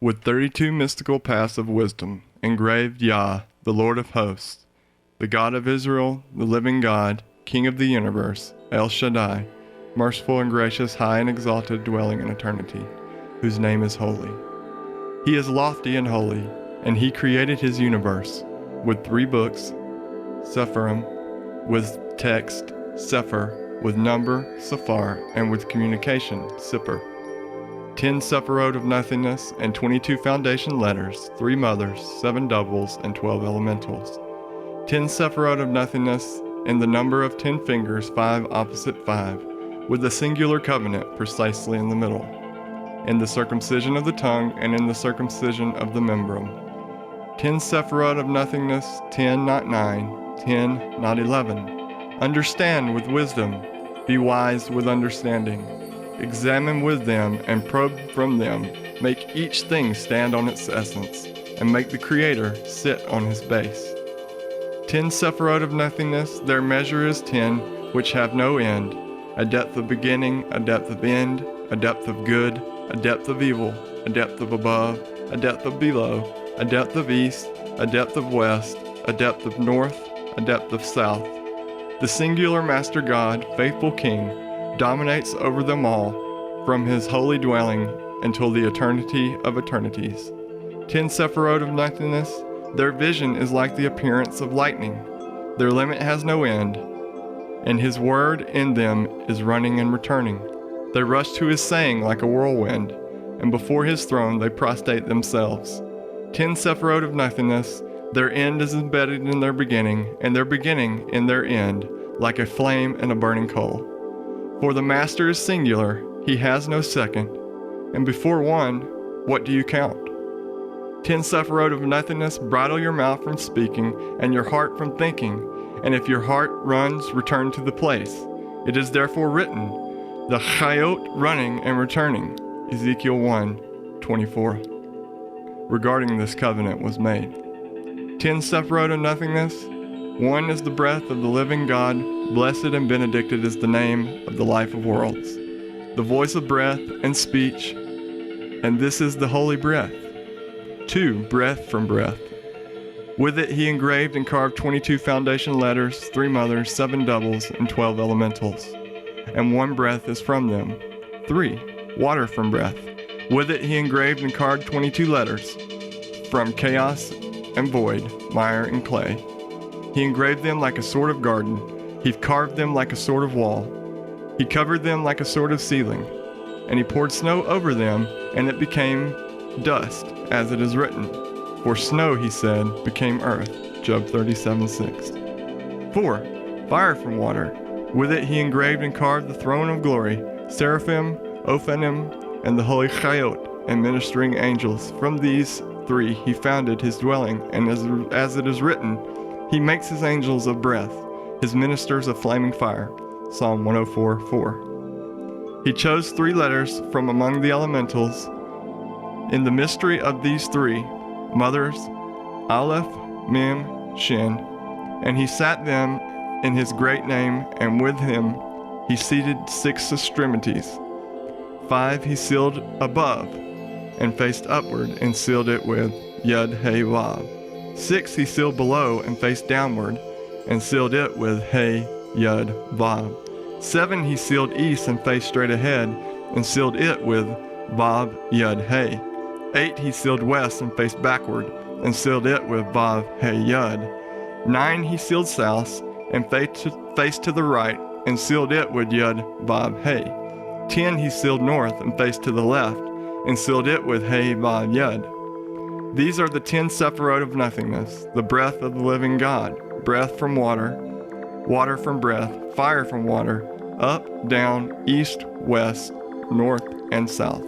with 32 mystical paths of wisdom, engraved Yah, the Lord of hosts, the God of Israel, the living God, King of the universe, El Shaddai, merciful and gracious, high and exalted, dwelling in eternity, whose name is holy. He is lofty and holy, and he created his universe with 3 books, Sephirim, with text, Sepher, with number, Sephar, and with communication, Sepher. 10 Sephirot of nothingness, and 22 foundation letters, 3 mothers, 7 doubles, and 12 elementals. 10 Sephirot of nothingness, in the number of 10 fingers, 5 opposite 5, with a singular covenant precisely in the middle, in the circumcision of the tongue, and in the circumcision of the membrum. 10 Sephirot of nothingness, 10 not 9, 10 not 11. Understand with wisdom, be wise with understanding. Examine with them and probe from them. Make each thing stand on its essence, and make the Creator sit on his base. 10 Sephirot of nothingness, their measure is 10, which have no end, a depth of beginning, a depth of end, a depth of good, a depth of evil, a depth of above, a depth of below, a depth of east, a depth of west, a depth of north, a depth of south. The singular Master God, faithful King, dominates over them all from his holy dwelling until the eternity of eternities. 10 Sephirot of nothingness, their vision is like the appearance of lightning. Their limit has no end, and his word in them is running and returning. They rush to his saying like a whirlwind, and before his throne they prostrate themselves. 10 Sephirot of nothingness, their end is embedded in their beginning, and their beginning in their end, like a flame in a burning coal. For the Master is singular, he has no second, and before one, what do you count? 10 Sephirot of nothingness, bridle your mouth from speaking, and your heart from thinking, and if your heart runs, return to the place. It is therefore written, the Chayot running and returning, Ezekiel 1:24. Regarding this covenant was made. 10 Sephirot of nothingness, one is the breath of the living God, blessed and benedicted is the name of the life of worlds, the voice of breath and speech, and this is the holy breath. 2 Breath from breath. With it he engraved and carved 22 foundation letters, 3 mothers, 7 doubles, and 12 elementals, and 1 breath is from them. 3 Water from breath. With it he engraved and carved 22 letters, from chaos and void, mire and clay. He engraved them like a sort of garden. He carved them like a sort of wall. He covered them like a sort of ceiling. And he poured snow over them, and it became dust, as it is written. For snow, he said, became earth. Job 37:6. 4 Fire from water. With it he engraved and carved the throne of glory, seraphim, Ophanim, and the holy Chayot, and ministering angels. From these 3 he founded his dwelling, and as it is written, he makes his angels of breath, his ministers of flaming fire. Psalm 104:4. He chose 3 letters from among the elementals. In the mystery of these 3 mothers, Aleph, Mem, Shin, and he sat them in his great name, and with him he seated 6 extremities. 5 he sealed above, and faced upward, and sealed it with Yud He Vav. 6 he sealed below, and faced downward, and sealed it with He Yud Vav. 7 he sealed east, and faced straight ahead, and sealed it with Vav Yud He. 8 he sealed west, and faced backward, and sealed it with Vav He Yud. 9 he sealed south, and faced to the right, and sealed it with Yud Vav He. 10 he sealed north, and faced to the left, and sealed it with He Vav Yud. These are the 10 Sephirot of nothingness, the breath of the living God, breath from water, water from breath, fire from water, up, down, east, west, north, and south.